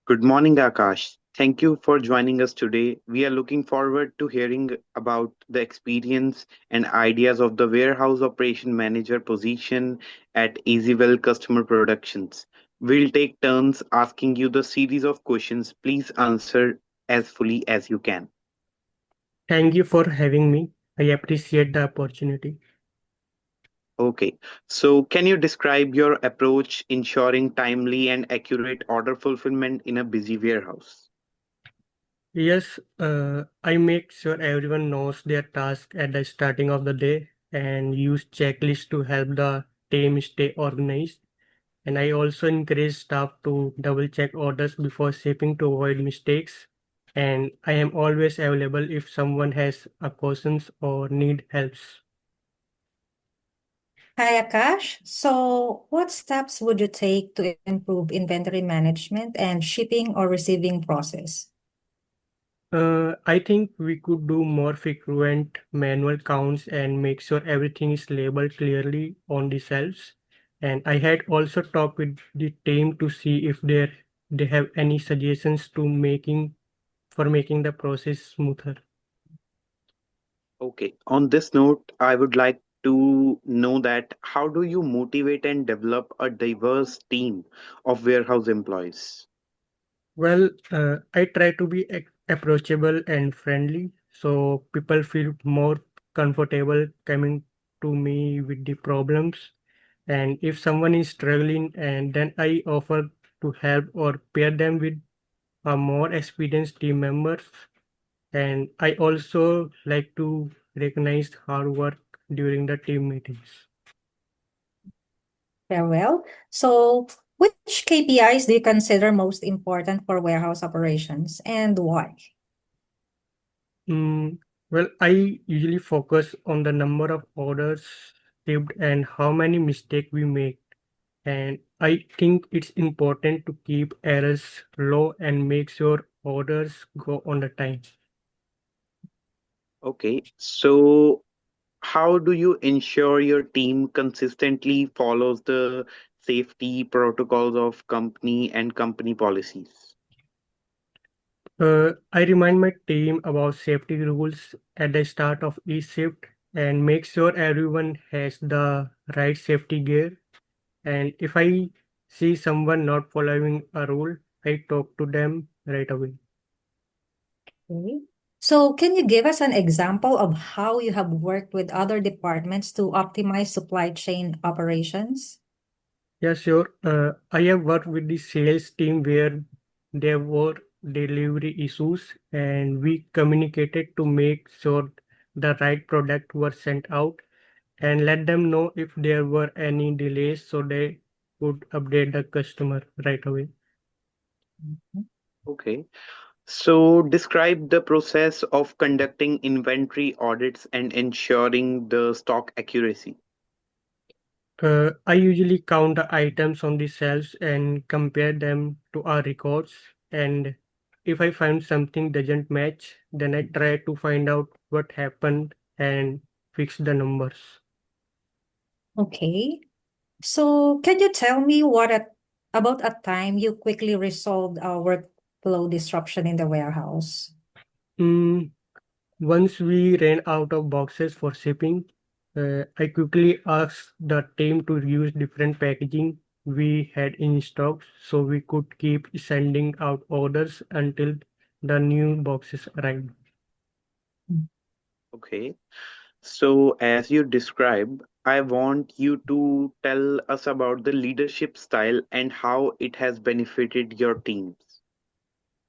Good morning, Akash. Thank you for joining us today. We are looking forward to hearing about the experience and ideas of the warehouse operation manager position at Easywell Customer Productions. We'll take turns asking you the series of questions. Please answer as fully as you can. Thank you for having me. I appreciate the opportunity. Okay, so can you describe your approach ensuring timely and accurate order fulfillment in a busy warehouse? Yes, I make sure everyone knows their task at the starting of the day and use checklists to help the team stay organized. And I also encourage staff to double check orders before shipping to avoid mistakes. And I am always available if someone has a questions or need helps. Hi, Akash. So, what steps would you take to improve inventory management and shipping or receiving process? I think we could do more frequent manual counts and make sure everything is labeled clearly on the shelves. And I had also talked with the team to see if they have any suggestions to making the process smoother. Okay. On this note, I would like to know that how do you motivate and develop a diverse team of warehouse employees? Well, I try to be approachable and friendly so people feel more comfortable coming to me with the problems. And if someone is struggling, and then I offer to help or pair them with a more experienced team members. And I also like to recognize hard work during the team meetings. Very well. So, which KPIs do you consider most important for warehouse operations and why? Mm, well, I usually focus on the number of orders shipped and how many mistakes we make. And I think it's important to keep errors low and make sure orders go on the time. Okay. So, how do you ensure your team consistently follows the safety protocols of company and company policies? I remind my team about safety rules at the start of each shift and make sure everyone has the right safety gear. And if I see someone not following a rule, I talk to them right away. Okay. So, can you give us an example of how you have worked with other departments to optimize supply chain operations? Yeah, sure. I have worked with the sales team where there were delivery issues and we communicated to make sure the right product were sent out and let them know if there were any delays so they could update the customer right away. Mhm. Okay. So, describe the process of conducting inventory audits and ensuring the stock accuracy. I usually count the items on the shelves and compare them to our records. And if I find something doesn't match, then I try to find out what happened and fix the numbers. Okay. So, can you tell me about a time you quickly resolved a workflow disruption in the warehouse? Mm, Once we ran out of boxes for shipping, I quickly asked the team to use different packaging we had in stock so we could keep sending out orders until the new boxes arrived. Okay. So, as you describe, I want you to tell us about the leadership style and how it has benefited your teams.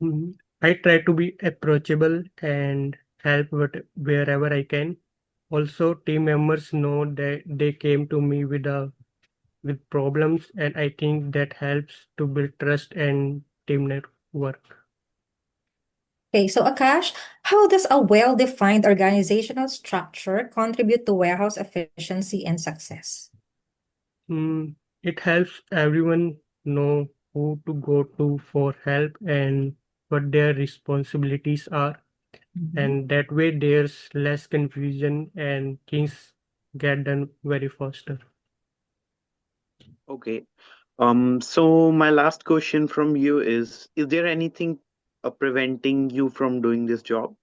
Mhm. I try to be approachable and help wherever I can. Also, team members know that they came to me with problems, and I think that helps to build trust and team network. Okay, so Akash, how does a well-defined organizational structure contribute to warehouse efficiency and success? It helps everyone know who to go to for help and what their responsibilities are, Mhm. and that way there's less confusion and things get done very faster. Okay. So my last question from you is there anything preventing you from doing this job?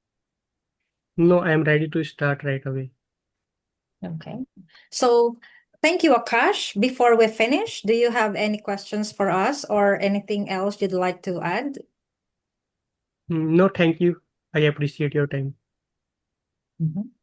No, I am ready to start right away. Okay. So thank you, Akash. Before we finish, do you have any questions for us or anything else you'd like to add? No, thank you. I appreciate your time. Mhm.